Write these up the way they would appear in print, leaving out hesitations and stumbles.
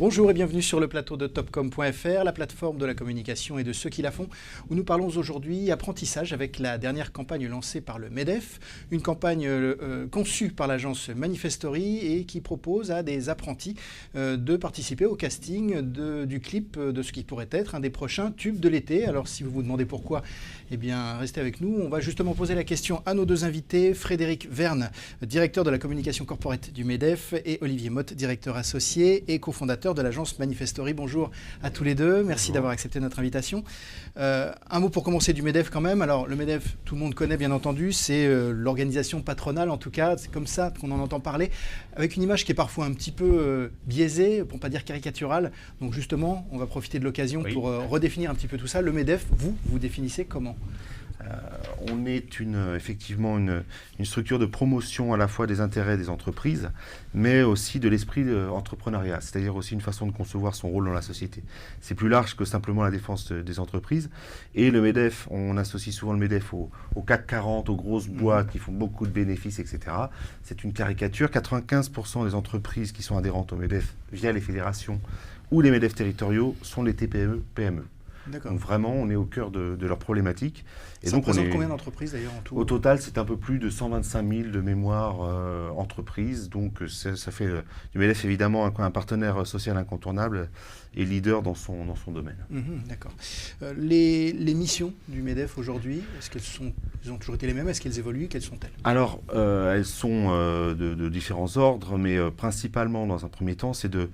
Bonjour et bienvenue sur le plateau de Topcom.fr, la plateforme de la communication et de ceux qui la font, où nous parlons aujourd'hui apprentissage avec la dernière campagne lancée par le MEDEF, une campagne conçue par l'agence Manifestory et qui propose à des apprentis de participer au casting du clip de ce qui pourrait être un des prochains tubes de l'été. Alors si vous vous demandez pourquoi, eh bien restez avec nous. On va justement poser la question à nos deux invités, Frédéric Verne, directeur de la communication corporate du MEDEF, et Olivier Motte, directeur associé et cofondateur de l'agence Manifestory. Bonjour à tous les deux, merci d'avoir accepté notre invitation. Un mot pour commencer du MEDEF quand même. Alors le MEDEF, tout le monde connaît bien entendu, c'est l'organisation patronale en tout cas, c'est comme ça qu'on en entend parler, avec une image qui est parfois un petit peu biaisée, pour ne pas dire caricaturale. Donc justement, on va profiter de l'occasion pour redéfinir un petit peu tout ça. Le MEDEF, vous définissez comment ? On est effectivement une structure de promotion à la fois des intérêts des entreprises, mais aussi de l'esprit entrepreneuriat, c'est-à-dire aussi une façon de concevoir son rôle dans la société. C'est plus large que simplement la défense des entreprises. Et le MEDEF, on associe souvent le MEDEF au CAC 40, aux grosses boîtes qui font beaucoup de bénéfices, etc. C'est une caricature. 95% des entreprises qui sont adhérentes au MEDEF via les fédérations ou les MEDEF territoriaux sont les TPE, PME. Donc vraiment, on est au cœur de leurs problématiques. Et ça donc, représente combien d'entreprises d'ailleurs en tout ? Au total, c'est un peu plus de 125 000 de mémoire entreprises. Donc ça fait du MEDEF évidemment un partenaire social incontournable et leader dans son domaine. D'accord. Les missions du MEDEF aujourd'hui, est-ce qu'elles ont toujours été les mêmes ? Est-ce qu'elles évoluent ? Quelles sont-elles ? Alors, elles sont de différents ordres, mais principalement, dans un premier temps, c'est de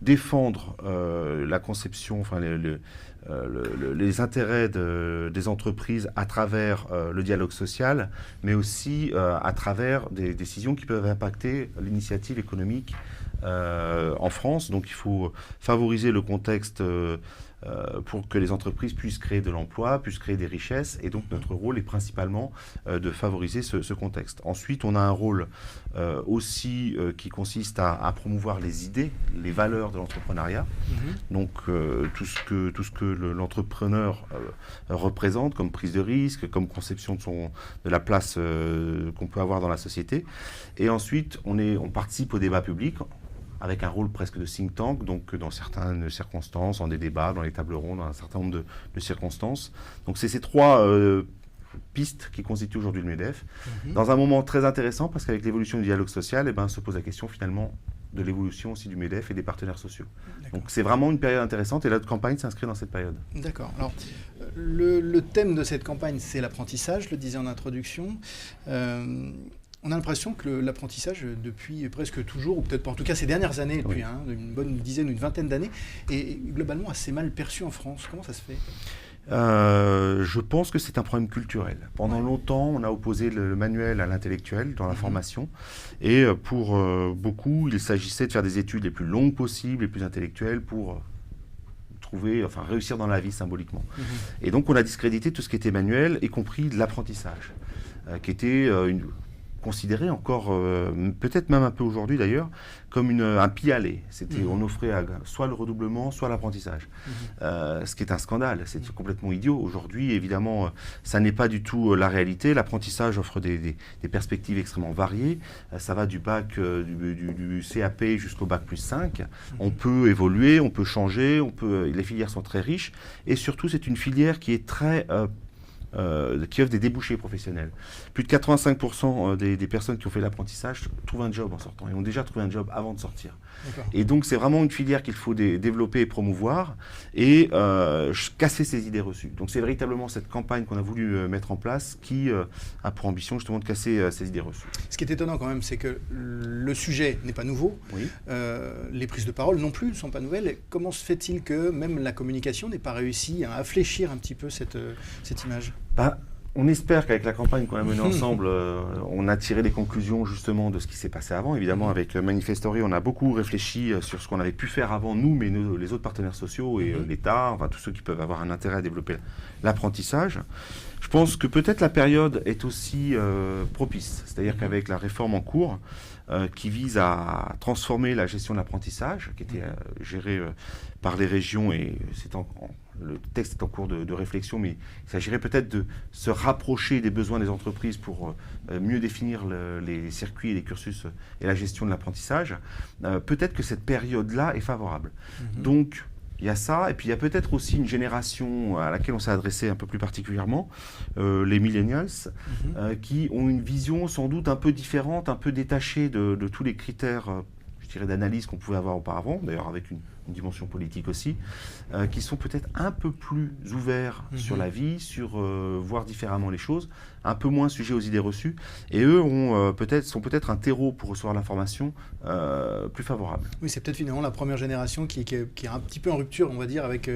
défendre la conception, enfin les intérêts des entreprises à travers le dialogue social, mais aussi à travers des décisions qui peuvent impacter l'initiative économique en France. Donc il faut favoriser le contexte pour que les entreprises puissent créer de l'emploi, puissent créer des richesses. Et donc notre rôle est principalement de favoriser ce contexte. Ensuite, on a un rôle aussi qui consiste à promouvoir les idées, les valeurs de l'entrepreneuriat. Donc tout ce que l'entrepreneur représente comme prise de risque, comme conception de la place qu'on peut avoir dans la société. Et ensuite, on participe au débat public avec un rôle presque de think tank, donc dans certaines circonstances, dans des débats, dans les tables rondes, dans un certain nombre de circonstances. Donc c'est ces trois pistes qui constituent aujourd'hui le MEDEF, dans un moment très intéressant, parce qu'avec l'évolution du dialogue social, se pose la question finalement de l'évolution aussi du MEDEF et des partenaires sociaux. Donc c'est vraiment une période intéressante et notre campagne s'inscrit dans cette période. D'accord. Alors le thème de cette campagne, c'est l'apprentissage, je le disais en introduction. On a l'impression que l'apprentissage, depuis presque toujours, ou peut-être pas, en tout cas ces dernières années, depuis une bonne dizaine, une vingtaine d'années, est globalement assez mal perçu en France. Comment ça se fait ? Je pense que c'est un problème culturel. Pendant longtemps, on a opposé le manuel à l'intellectuel dans la formation. Et pour beaucoup, il s'agissait de faire des études les plus longues possibles, les plus intellectuelles, pour réussir dans la vie symboliquement. Et donc, on a discrédité tout ce qui était manuel, y compris de l'apprentissage, qui était considéré encore, peut-être même un peu aujourd'hui d'ailleurs, comme un pis-aller. On offrait soit le redoublement, soit l'apprentissage. Ce qui est un scandale, c'est complètement idiot. Aujourd'hui, évidemment, ça n'est pas du tout la réalité. L'apprentissage offre des perspectives extrêmement variées. Ça va du bac, du CAP jusqu'au bac plus 5. On peut évoluer, on peut changer, les filières sont très riches. Et surtout, c'est une filière qui est qui offre des débouchés professionnels. Plus de 85% des personnes qui ont fait l'apprentissage trouvent un job en sortant. Ils ont déjà trouvé un job avant de sortir. Et donc, c'est vraiment une filière qu'il faut développer et promouvoir et casser ces idées reçues. Donc, c'est véritablement cette campagne qu'on a voulu mettre en place qui a pour ambition justement de casser ces idées reçues. Ce qui est étonnant quand même, c'est que le sujet n'est pas nouveau. Les prises de parole non plus ne sont pas nouvelles. Et comment se fait-il que même la communication n'ait pas réussi à infléchir un petit peu cette image ? On espère qu'avec la campagne qu'on a menée ensemble, on a tiré des conclusions justement de ce qui s'est passé avant. Évidemment, avec Manifestory, on a beaucoup réfléchi sur ce qu'on avait pu faire avant nous, mais les autres partenaires sociaux et l'État, tous ceux qui peuvent avoir un intérêt à développer l'apprentissage. Je pense que peut-être la période est aussi propice. C'est-à-dire qu'avec la réforme en cours, qui vise à transformer la gestion de l'apprentissage, qui était gérée par les régions, et le texte est en cours de réflexion, mais il s'agirait peut-être de se rapprocher des besoins des entreprises pour mieux définir les circuits et les cursus et la gestion de l'apprentissage. Peut-être que cette période-là est favorable. Donc, il y a ça, et puis il y a peut-être aussi une génération à laquelle on s'est adressé un peu plus particulièrement, les millennials, qui ont une vision sans doute un peu différente, un peu détachée de tous les critères, je dirais, d'analyse qu'on pouvait avoir auparavant, d'ailleurs avec une dimension politique aussi, qui sont peut-être un peu plus ouverts sur la vie, sur voir différemment les choses, un peu moins sujets aux idées reçues, et eux sont peut-être un terreau pour recevoir l'information plus favorable. Oui, c'est peut-être finalement la première génération qui est un petit peu en rupture, on va dire, avec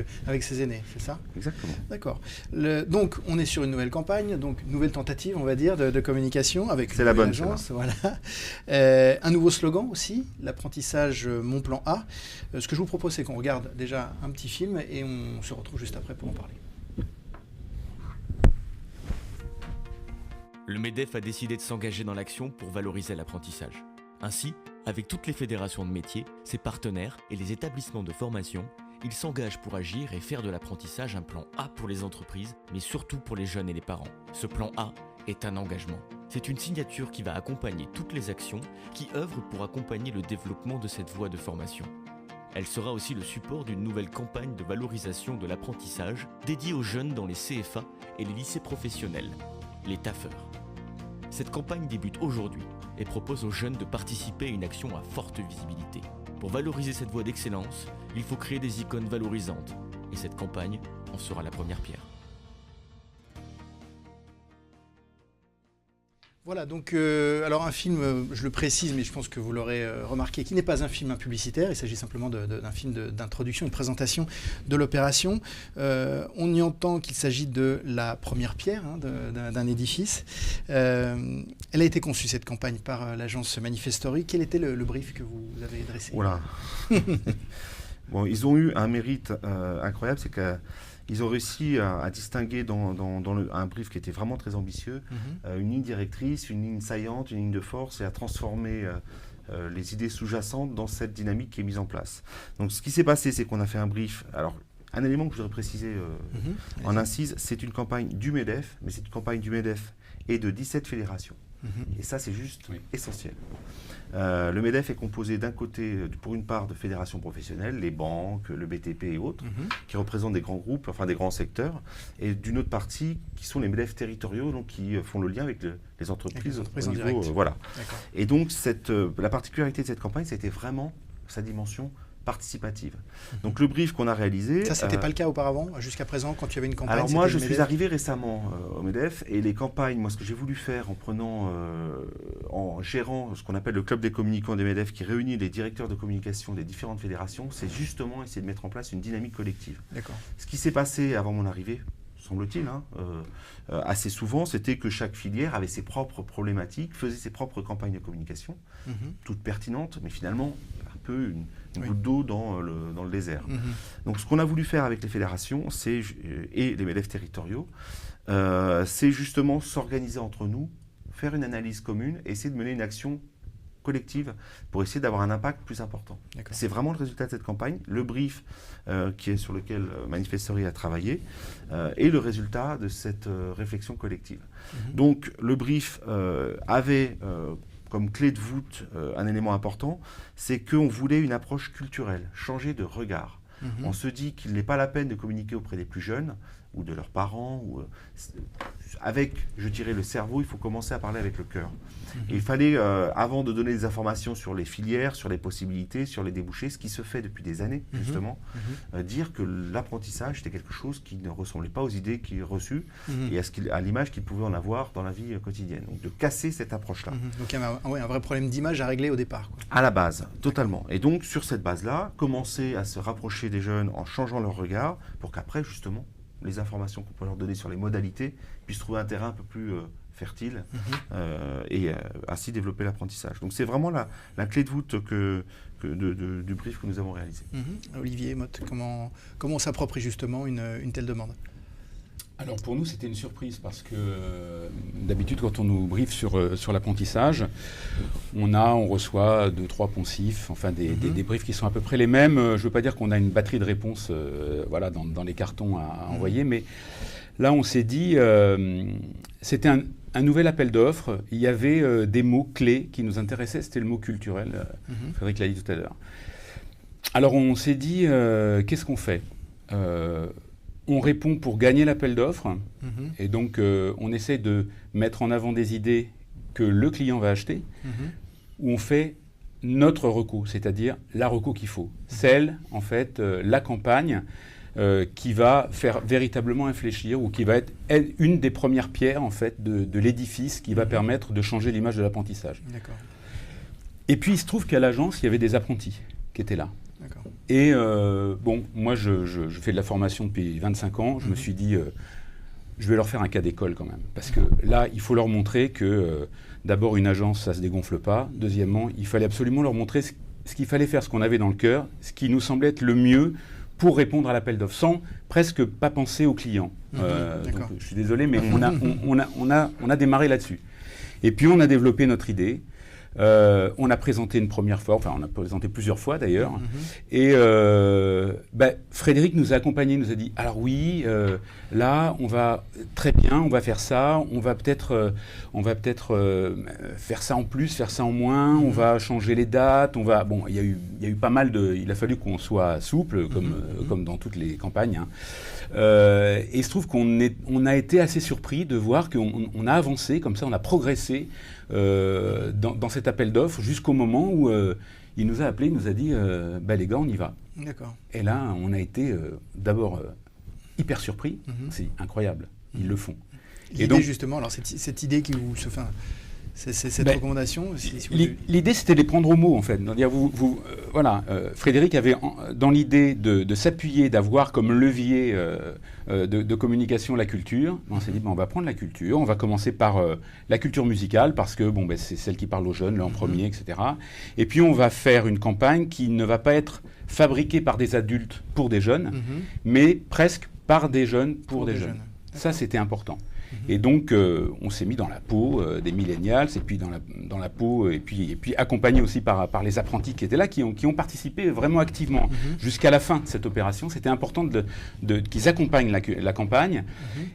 ses aînés, c'est ça? Exactement. D'accord. Donc, on est sur une nouvelle campagne, donc une nouvelle tentative, on va dire, de communication avec c'est la bonne agence. Voilà. Un nouveau slogan aussi, l'apprentissage Mon Plan A. Ce que je vous propose, c'est qu'on regarde déjà un petit film et on se retrouve juste après pour en parler. Le MEDEF a décidé de s'engager dans l'action pour valoriser l'apprentissage. Ainsi, avec toutes les fédérations de métiers, ses partenaires et les établissements de formation, il s'engage pour agir et faire de l'apprentissage un plan A pour les entreprises, mais surtout pour les jeunes et les parents. Ce plan A est un engagement. C'est une signature qui va accompagner toutes les actions qui œuvrent pour accompagner le développement de cette voie de formation. Elle sera aussi le support d'une nouvelle campagne de valorisation de l'apprentissage dédiée aux jeunes dans les CFA et les lycées professionnels, les taffeurs. Cette campagne débute aujourd'hui et propose aux jeunes de participer à une action à forte visibilité. Pour valoriser cette voie d'excellence, il faut créer des icônes valorisantes et cette campagne en sera la première pierre. Voilà, donc alors un film, je le précise, mais je pense que vous l'aurez remarqué, qui n'est pas un film publicitaire, il s'agit simplement d'un film d'introduction, une présentation de l'opération. On y entend qu'il s'agit de la première pierre d'un édifice. Elle a été conçue, cette campagne, par l'agence Manifestory. Quel était le brief que vous avez dressé? Voilà. Bon, ils ont eu un mérite incroyable, c'est que ils ont réussi à distinguer dans un brief qui était vraiment très ambitieux, une ligne directrice, une ligne saillante, une ligne de force, et à transformer les idées sous-jacentes dans cette dynamique qui est mise en place. Donc ce qui s'est passé, c'est qu'on a fait un brief. Alors, un élément que je voudrais préciser en incise, c'est une campagne du MEDEF, mais c'est une campagne du MEDEF et de 17 fédérations. Et ça, c'est juste essentiel. Le MEDEF est composé d'un côté, pour une part, de fédérations professionnelles, les banques, le BTP et autres, qui représentent des grands groupes, enfin des grands secteurs, et d'une autre partie, qui sont les MEDEF territoriaux, donc qui font le lien avec les entreprises au niveau, voilà. Et donc, la particularité de cette campagne, c'était vraiment sa dimension participative. Donc le brief qu'on a réalisé... Ça, c'était pas le cas auparavant, jusqu'à présent, quand il y avait une campagne? Alors moi, je suis arrivé récemment au MEDEF, et les campagnes, moi, ce que j'ai voulu faire en gérant ce qu'on appelle le club des communicants des MEDEF, qui réunit les directeurs de communication des différentes fédérations, c'est justement essayer de mettre en place une dynamique collective. Ce qui s'est passé avant mon arrivée, semble-t-il, assez souvent, c'était que chaque filière avait ses propres problématiques, faisait ses propres campagnes de communication, toutes pertinentes, mais finalement un peu une goutte d'eau dans le désert. Donc ce qu'on a voulu faire avec les fédérations et les MEDEF territoriaux, c'est justement s'organiser entre nous, faire une analyse commune et essayer de mener une action collective pour essayer d'avoir un impact plus important. C'est vraiment le résultat de cette campagne, le brief sur lequel Manifestory a travaillé et le résultat de cette réflexion collective. Donc le brief avait comme clé de voûte un élément important, c'est qu'on voulait une approche culturelle, changer de regard. On se dit qu'il n'est pas la peine de communiquer auprès des plus jeunes ou de leurs parents. Avec, je dirais, le cerveau, il faut commencer à parler avec le cœur. Et il fallait, avant de donner des informations sur les filières, sur les possibilités, sur les débouchés, ce qui se fait depuis des années, justement, dire que l'apprentissage, c'était quelque chose qui ne ressemblait pas aux idées qu'il a reçues et à l'image qu'il pouvait en avoir dans la vie quotidienne. Donc de casser cette approche-là. Donc il y a un vrai problème d'image à régler au départ. À la base, totalement. Et donc sur cette base-là, commencer à se rapprocher des jeunes en changeant leur regard pour qu'après, justement, les informations qu'on peut leur donner sur les modalités puissent trouver un terrain un peu plus fertile et ainsi développer l'apprentissage. Donc c'est vraiment la clé de voûte du brief que nous avons réalisé. Olivier Motte, comment on s'approprie justement une telle demande? Alors pour nous, c'était une surprise parce que d'habitude, quand on nous briefe sur l'apprentissage, on reçoit 2-3 poncifs, enfin des briefs qui sont à peu près les mêmes. Je ne veux pas dire qu'on a une batterie de réponses dans les cartons à envoyer, mais là, on s'est dit, c'était un nouvel appel d'offres. Il y avait des mots clés qui nous intéressaient. C'était le mot culturel. Frédéric l'a dit tout à l'heure. Alors on s'est dit, qu'est-ce qu'on fait ? On répond pour gagner l'appel d'offres, et donc on essaie de mettre en avant des idées que le client va acheter, ou on fait notre reco, c'est-à-dire la reco qu'il faut. Celle, en fait, la campagne qui va faire véritablement infléchir, ou qui va être une des premières pierres, en fait, de l'édifice qui va permettre de changer l'image de l'apprentissage. D'accord. Et puis il se trouve qu'à l'agence, il y avait des apprentis qui étaient là. D'accord. Et moi, je fais de la formation depuis 25 ans. Je me suis dit, je vais leur faire un cas d'école quand même. Parce que là, il faut leur montrer que, d'abord, une agence, ça ne se dégonfle pas. Deuxièmement, il fallait absolument leur montrer ce qu'il fallait faire, ce qu'on avait dans le cœur, ce qui nous semblait être le mieux pour répondre à l'appel d'offres, sans presque pas penser aux clients. Donc, je suis désolé, mais on a démarré là-dessus. Et puis, on a développé notre idée. On a présenté une première fois, enfin on a présenté plusieurs fois d'ailleurs, et Frédéric nous a accompagnés, nous a dit alors oui, là on va très bien, on va faire ça, on va peut-être faire ça en plus, faire ça en moins, on va changer les dates, il y a eu pas mal il a fallu qu'on soit souple comme dans toutes les campagnes, hein. Et il se trouve qu'on a été assez surpris de voir qu'on a avancé comme ça, on a progressé dans cet appel d'offres jusqu'au moment où il nous a appelés, il nous a dit les gars, on y va. D'accord. Et là, on a été d'abord hyper surpris. C'est incroyable, ils le font. L'idée, et donc, justement, alors cette idée qui vous se fait. Cette recommandation l'idée, c'était de les prendre au mot, en fait. Frédéric avait dans l'idée de s'appuyer, d'avoir comme levier de communication la culture. On s'est dit, on va prendre la culture, on va commencer par la culture musicale, parce que c'est celle qui parle aux jeunes, là, en premier, etc. Et puis, on va faire une campagne qui ne va pas être fabriquée par des adultes pour des jeunes, mais presque par des jeunes pour des jeunes. Ça, c'était important. Et donc, on s'est mis dans la peau des millennials, et puis dans la peau, et puis accompagné aussi par les apprentis qui étaient là, qui ont participé vraiment activement jusqu'à la fin de cette opération. C'était important qu'ils accompagnent la campagne.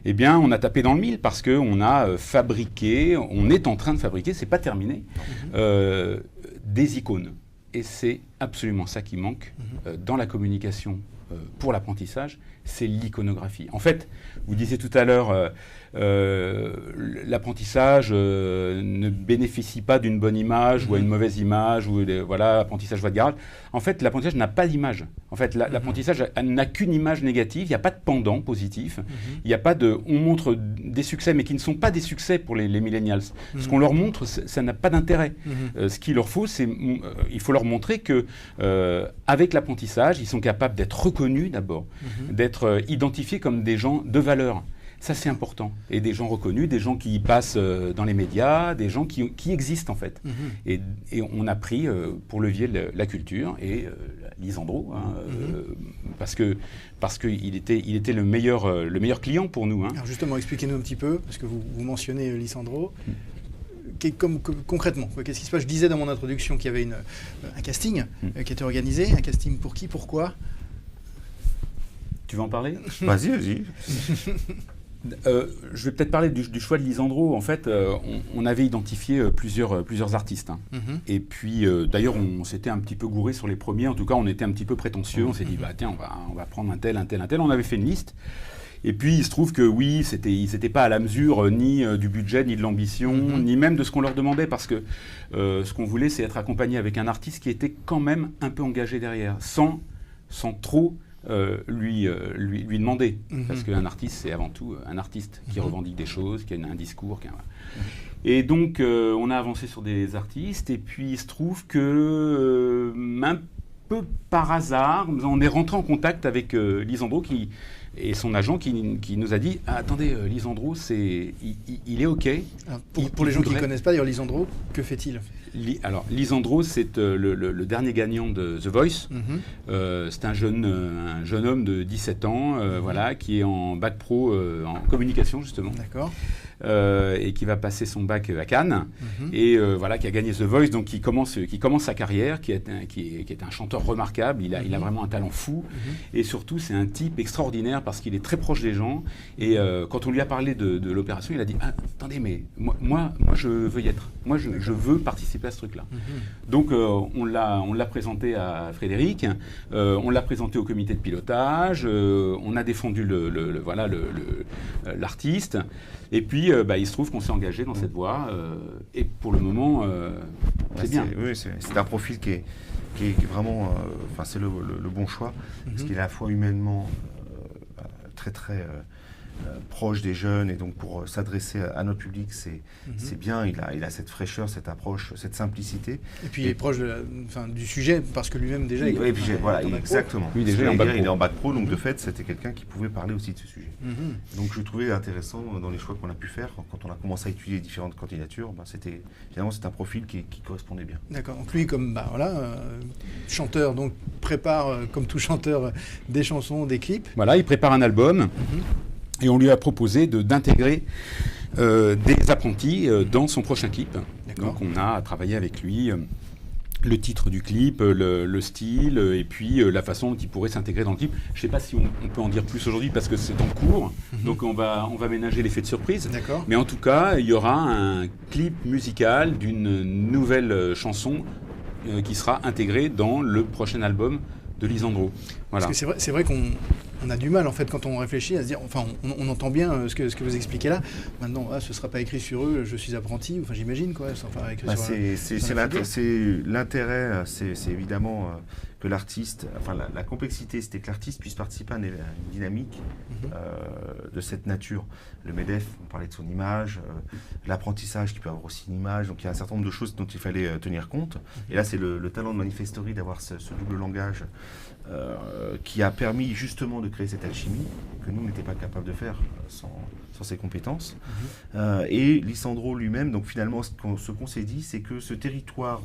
Eh bien, on a tapé dans le mille parce qu'on a fabriqué, on est en train de fabriquer, c'est pas terminé, des icônes. Et c'est absolument ça qui manque dans la communication pour l'apprentissage, c'est l'iconographie. En fait, vous disiez tout à l'heure, l'apprentissage ne bénéficie pas d'une bonne image ou à une mauvaise image, ou l'apprentissage voie de garage. En fait, l'apprentissage n'a pas d'image. En fait, l'apprentissage n'a qu'une image négative, il n'y a pas de pendant positif, il n'y a pas on montre des succès, mais qui ne sont pas des succès pour les millennials. Ce qu'on leur montre, ça n'a pas d'intérêt. Ce qu'il leur faut, il faut leur montrer que avec l'apprentissage, ils sont capables d'être reconnus d'abord, d'être identifiés comme des gens de valeur. Ça, c'est important. Et des gens reconnus, des gens qui passent dans les médias, des gens qui existent, en fait. Et on a pris pour levier la culture et Lisandro, parce qu'il était le meilleur client pour nous. Alors justement, expliquez-nous un petit peu, parce que vous mentionnez Lisandro. Concrètement, qu'est-ce qui se passe ? Je disais dans mon introduction qu'il y avait un casting qui était organisé. Un casting pour qui ? Pourquoi ? Tu veux en parler ? Vas-y. Je vais peut-être parler du choix de Lisandro. En fait, on avait identifié plusieurs artistes. Et puis, d'ailleurs, on s'était un petit peu gouré sur les premiers. En tout cas, on était un petit peu prétentieux. On s'est dit, tiens, on va prendre un tel. On avait fait une liste. Et puis, il se trouve que oui, ils n'étaient pas à la mesure ni du budget, ni de l'ambition, ni même de ce qu'on leur demandait. Parce que ce qu'on voulait, c'est être accompagné avec un artiste qui était quand même un peu engagé derrière, sans trop... lui demander, parce qu'un artiste, c'est avant tout un artiste qui revendique des choses, qui a un discours. Et donc, on a avancé sur des artistes, et puis il se trouve que, un peu par hasard, on est rentré en contact avec Lisandro, et son agent qui nous a dit attendez, Lisandro, il est OK. Alors, pour les gens qui ne connaissent pas, d'ailleurs, Lisandro, que fait-il ? Alors, Lisandro, c'est le dernier gagnant de The Voice. C'est un jeune homme de 17 ans voilà, qui est en bac pro en communication, justement. D'accord. Et qui va passer son bac à Cannes. Et voilà, qui a gagné The Voice, donc qui commence sa carrière, qui est un chanteur remarquable. Il a vraiment un talent fou. Et surtout, c'est un type extraordinaire parce qu'il est très proche des gens. Et quand on lui a parlé de l'opération, il a dit attendez, mais moi je veux y être. Moi, je veux participer à ce truc-là. Donc, on l'a présenté à Frédéric, on l'a présenté au comité de pilotage, on a défendu l'artiste, et puis il se trouve qu'on s'est engagé dans cette voie, et pour le moment, c'est bien. Oui, c'est un profil qui est vraiment, c'est le bon choix, parce qu'il est à la fois humainement très très proche des jeunes, et donc pour s'adresser à notre public, c'est bien. Il a cette fraîcheur, cette approche, cette simplicité. Et puis il est proche du sujet, parce que lui-même déjà... Voilà, exactement. Lui, déjà, il est en bac pro, donc de fait, c'était quelqu'un qui pouvait parler aussi de ce sujet. Donc je trouvais intéressant dans les choix qu'on a pu faire, quand on a commencé à étudier différentes candidatures, finalement c'est un profil qui correspondait bien. D'accord, donc lui comme chanteur, donc prépare comme tout chanteur des chansons, des clips. Voilà, il prépare un album. Et on lui a proposé d'intégrer des apprentis dans son prochain clip. D'accord. Donc on a travaillé avec lui le titre du clip, le style, et puis la façon dont il pourrait s'intégrer dans le clip. Je ne sais pas si on peut en dire plus aujourd'hui parce que c'est en cours, donc on va ménager l'effet de surprise. D'accord. Mais en tout cas, il y aura un clip musical d'une nouvelle chanson qui sera intégrée dans le prochain album de Lisandro. Voilà. Parce que c'est vrai qu'on a du mal, en fait, quand on réfléchit, à se dire, enfin, on entend bien ce que vous expliquez là. Maintenant, ce ne sera pas écrit sur eux, je suis apprenti, enfin, j'imagine, quoi. C'est l'intérêt, c'est évidemment que l'artiste, la complexité, c'était que l'artiste puisse participer à une dynamique de cette nature. Le MEDEF, on parlait de son image, l'apprentissage qui peut avoir aussi une image, donc il y a un certain nombre de choses dont il fallait tenir compte. Et là, c'est le talent de Manifestory d'avoir ce double langage qui a permis justement de créer cette alchimie que nous, on n'était pas capable de faire sans ses compétences. Et Lisandro lui-même, donc finalement, ce qu'on s'est dit, c'est que ce territoire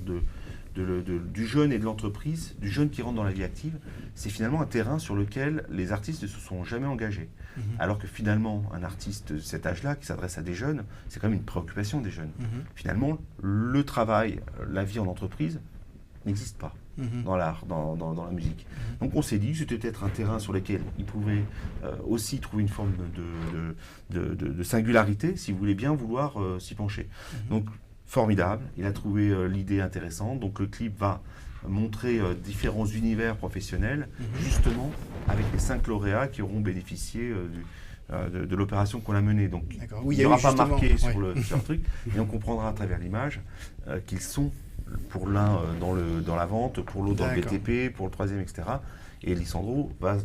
du jeune et de l'entreprise, du jeune qui rentre dans la vie active, c'est finalement un terrain sur lequel les artistes ne se sont jamais engagés. Alors que finalement, un artiste de cet âge-là, qui s'adresse à des jeunes, c'est quand même une préoccupation des jeunes. Finalement, le travail, la vie en entreprise n'existe pas dans l'art, dans la musique. Donc on s'est dit que c'était peut-être un terrain sur lequel il pouvait aussi trouver une forme de singularité, si vous voulez bien vouloir s'y pencher. Donc formidable, il a trouvé l'idée intéressante, donc le clip va montrer différents univers professionnels, justement avec les 5 lauréats qui auront bénéficié de l'opération qu'on a menée. Donc il n'y aura pas marqué sur le truc, mais on comprendra à travers l'image qu'ils sont pour l'un dans la vente, pour l'autre dans le BTP, pour le troisième, etc. Et Lisandro va,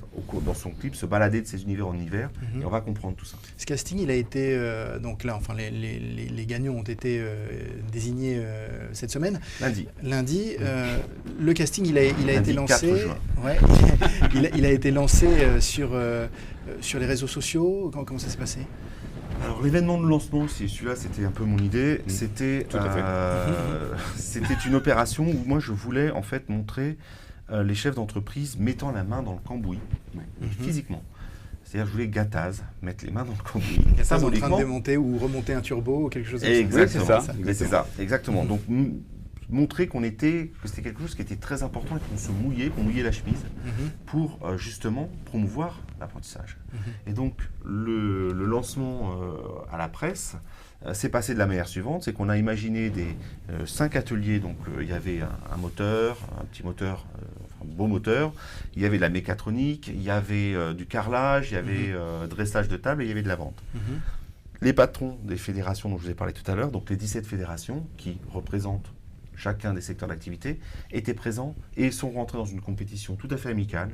dans son clip, se balader de ces univers en univers, et on va comprendre tout ça. Ce casting, il a été, donc là, enfin, les gagnants ont été désignés cette semaine. Lundi. Le casting, il a été lancé. 4 juin. Ouais, il a été lancé sur les réseaux sociaux. Comment ça s'est passé ? Alors l'événement de lancement, celui-là, c'était un peu mon idée. C'était une opération où moi je voulais en fait montrer les chefs d'entreprise mettant la main dans le cambouis, physiquement. C'est-à-dire je voulais Gattaz mettre les mains dans le cambouis. Gattaz en train de démonter ou remonter un turbo ou quelque chose comme ça. Exactement, c'est ça, exactement. Donc montrer que c'était quelque chose qui était très important et qu'on mouillait la chemise pour justement promouvoir l'apprentissage. Et donc le lancement à la presse s'est passé de la manière suivante, c'est qu'on a imaginé 5 ateliers, donc il y avait un moteur, un petit moteur, un beau moteur, il y avait de la mécatronique, il y avait du carrelage, il y avait dressage de table et il y avait de la vente. Les patrons des fédérations dont je vous ai parlé tout à l'heure, donc les 17 fédérations qui représentent chacun des secteurs d'activité, étaient présents et sont rentrés dans une compétition tout à fait amicale,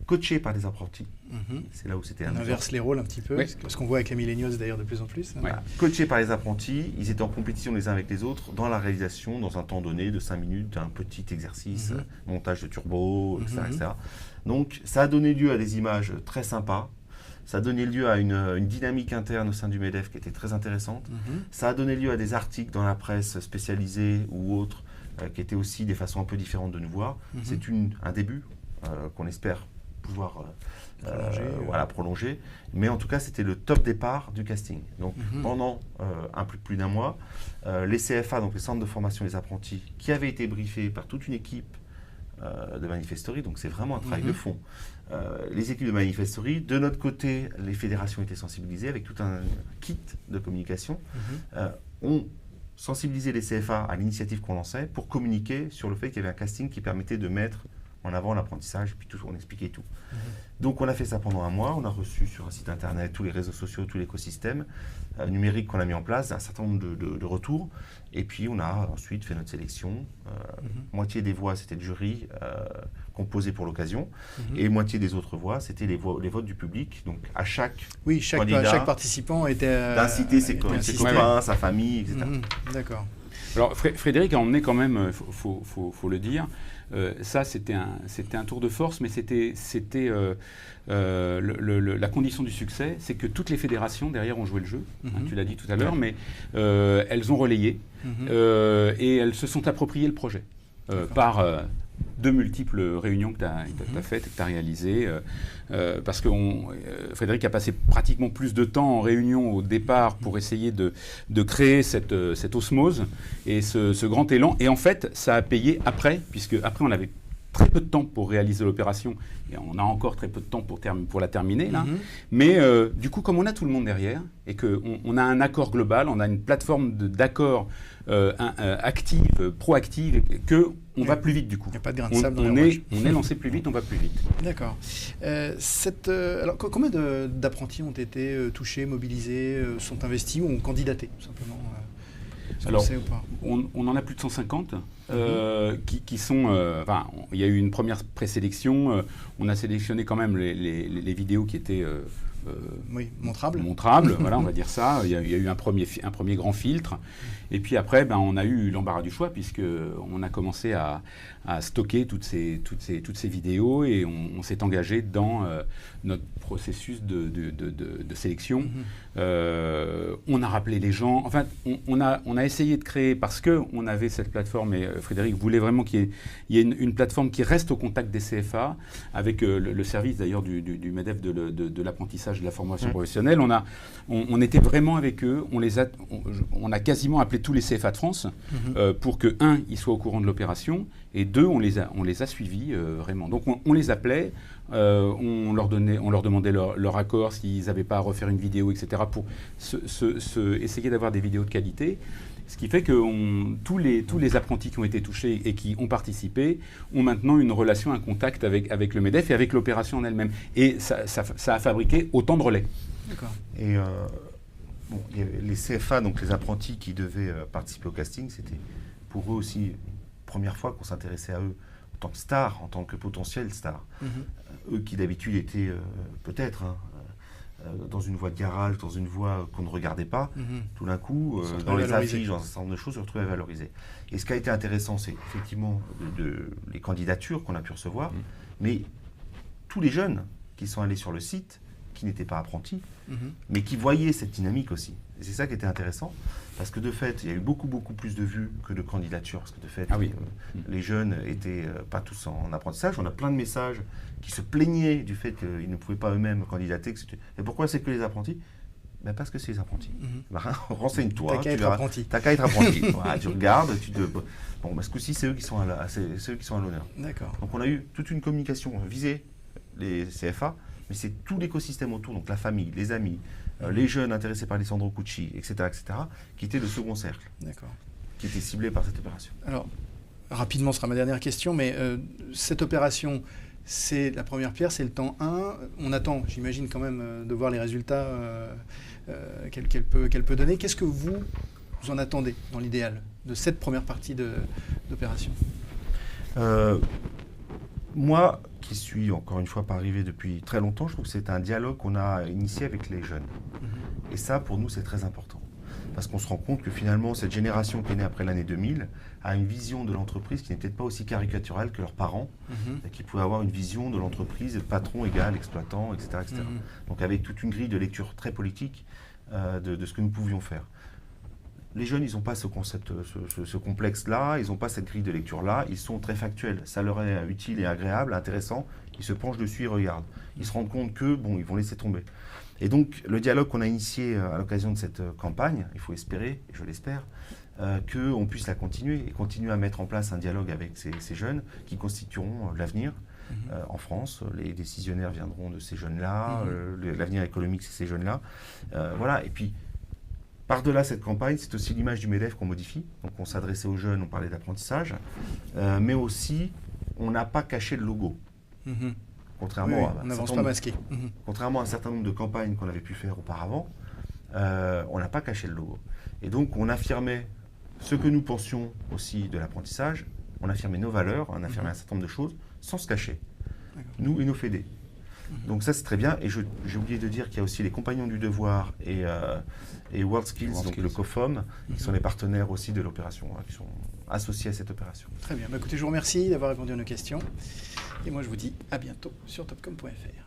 coachés par des apprentis. Mhm. C'est là où c'était On amusant. inverse les rôles un petit peu, Oui. ce qu'on voit avec les millennials d'ailleurs de plus en plus. Ouais. Voilà. Coachés par les apprentis, ils étaient en compétition les uns avec les autres dans la réalisation, dans un temps donné de 5 minutes, d'un petit exercice, Mhm. montage de turbo, etc., Mhm. etc. Donc ça a donné lieu à des images très sympas, ça a donné lieu à une dynamique interne au sein du MEDEF qui était très intéressante, Mhm. ça a donné lieu à des articles dans la presse spécialisée ou autres qui étaient aussi des façons un peu différentes de nous voir. Mhm. C'est un début qu'on espère pouvoir prolonger. Mais en tout cas, c'était le top départ du casting. Donc Mhm. pendant un peu plus d'un mois, les CFA, donc les centres de formation des apprentis, qui avaient été briefés par toute une équipe de Manifestory, donc c'est vraiment un travail Mhm. de fond. Les équipes de Manifestory, de notre côté, les fédérations étaient sensibilisées avec tout un kit de communication. Mhm. On sensibilisait les CFA à l'initiative qu'on lançait pour communiquer sur le fait qu'il y avait un casting qui permettait de mettre en avant l'apprentissage, puis tout, on expliquait tout. Donc on a fait ça pendant un mois, on a reçu sur un site internet tous les réseaux sociaux, tout l'écosystème numérique qu'on a mis en place, un certain nombre de retours, et puis on a ensuite fait notre sélection. Moitié des voix c'était le jury composé pour l'occasion, et moitié des autres voix c'était les votes du public. Donc à chaque Oui, chaque candidat participant était... d'inciter ses copains, sa famille, etc. Mhm. D'accord. Alors Frédéric a emmené quand même, faut le dire, ça c'était un tour de force, mais c'était la condition du succès, c'est que toutes les fédérations derrière ont joué le jeu, hein, tu l'as dit tout à l'heure, mais elles ont relayé et elles se sont appropriées le projet par de multiples réunions que tu as faites et que tu as réalisées, parce que Frédéric a passé pratiquement plus de temps en réunion au départ pour essayer de créer cette osmose et ce grand élan. Et en fait, ça a payé après, puisque après on avait très peu de temps pour réaliser l'opération, et on a encore très peu de temps pour la terminer, là. Mais du coup, comme on a tout le monde derrière, et qu'on a un accord global, on a une plateforme d'accords active, proactive, qu'on va plus vite du coup. Il n'y a pas de grain de sable dans la roche. On est lancé plus vite, on va plus vite. D'accord. Alors, combien d'apprentis ont été touchés, mobilisés, sont investis ou ont candidaté, tout simplement Alors, sait ou pas on en a plus de 150 qui sont... il y a eu une première présélection. On a sélectionné quand même les vidéos qui étaient... oui, montrables. Voilà, on va dire ça. Il y a eu un premier grand filtre. Et puis après, on a eu l'embarras du choix, puisqu'on a commencé à stocker toutes ces vidéos et on s'est engagé dans notre processus de sélection. On a rappelé les gens. Enfin, on a essayé de créer, parce qu'on avait cette plateforme, et Frédéric voulait vraiment qu'il y ait une plateforme qui reste au contact des CFA, avec le service d'ailleurs du MEDEF de l'apprentissage de la formation professionnelle. On était vraiment avec eux. On a quasiment appelé tous les CFA de France pour que, un, ils soient au courant de l'opération, et deux, on les a suivis vraiment. Donc on les appelait, on leur demandait leur accord s'ils n'avaient pas à refaire une vidéo, etc., pour essayer d'avoir des vidéos de qualité. Ce qui fait que tous les apprentis qui ont été touchés et qui ont participé ont maintenant une relation, un contact avec le MEDEF et avec l'opération en elle-même. Et ça a fabriqué autant de relais. D'accord. Et il y avait les CFA, donc les apprentis qui devaient participer au casting, c'était pour eux aussi une première fois qu'on s'intéressait à eux en tant que stars, en tant que potentiels stars. Eux qui d'habitude étaient peut-être dans une voie de garage, dans une voie qu'on ne regardait pas, tout d'un coup, dans les affiches, dans un certain nombre de choses, se retrouvaient valorisés. Et ce qui a été intéressant, c'est effectivement les candidatures qu'on a pu recevoir, mais tous les jeunes qui sont allés sur le site, qui n'étaient pas apprentis, mais qui voyaient cette dynamique aussi. Et c'est ça qui était intéressant, parce que de fait, il y a eu beaucoup plus de vues que de candidatures, parce que de fait, les jeunes n'étaient pas tous en apprentissage. On a plein de messages qui se plaignaient du fait qu'ils ne pouvaient pas eux-mêmes candidater. Et pourquoi c'est que les apprentis ? Parce que c'est les apprentis. Renseigne-toi. T'as qu'à être apprenti. T'as qu'à être apprenti. Voilà, tu regardes, ce coup-ci, c'est eux qui sont à l'honneur. D'accord. Donc on a eu toute une communication visée, les CFA, mais c'est tout l'écosystème autour, donc la famille, les amis, les jeunes intéressés par Alessandro Cucci, etc., qui étaient le second cercle, qui étaient ciblés par cette opération. Alors, rapidement, ce sera ma dernière question, mais cette opération, c'est la première pierre, c'est le temps 1. On attend, j'imagine quand même, de voir les résultats qu'elle peut donner. Qu'est-ce que vous en attendez, dans l'idéal, de cette première partie d'opération ? Moi, qui suis, encore une fois, pas arrivé depuis très longtemps. Je trouve que c'est un dialogue qu'on a initié avec les jeunes. Et ça, pour nous, c'est très important. Parce qu'on se rend compte que finalement, cette génération qui est née après l'année 2000 a une vision de l'entreprise qui n'est peut-être pas aussi caricaturale que leurs parents, et qui pouvaient avoir une vision de l'entreprise, patron égal, exploitant, etc. etc. Donc avec toute une grille de lecture très politique de ce que nous pouvions faire. Les jeunes, ils n'ont pas ce concept, ce complexe-là, ils n'ont pas cette grille de lecture-là, ils sont très factuels. Ça leur est utile et agréable, intéressant, ils se penchent dessus, ils regardent. Ils se rendent compte que, bon, ils vont laisser tomber. Et donc, le dialogue qu'on a initié à l'occasion de cette campagne, il faut espérer, et je l'espère, qu'on puisse la continuer et continuer à mettre en place un dialogue avec ces jeunes qui constitueront l'avenir en France. Les décisionnaires viendront de ces jeunes-là, l'avenir économique, c'est ces jeunes-là. Voilà, et puis, par-delà cette campagne, c'est aussi l'image du MEDEF qu'on modifie. Donc, on s'adressait aux jeunes, on parlait d'apprentissage, mais aussi, on n'a pas caché le logo. Contrairement on n'avance pas masqué. Contrairement à un certain nombre de campagnes qu'on avait pu faire auparavant, on n'a pas caché le logo. Et donc, on affirmait ce que nous pensions aussi de l'apprentissage, on affirmait nos valeurs, on affirmait un certain nombre de choses sans se cacher, nous et nos fédés. Donc ça, c'est très bien. Et j'ai oublié de dire qu'il y a aussi les Compagnons du Devoir et World Skills, donc le COFOM, qui sont les partenaires aussi de l'opération, qui sont associés à cette opération. Très bien. Écoutez, je vous remercie d'avoir répondu à nos questions. Et moi, je vous dis à bientôt sur topcom.fr.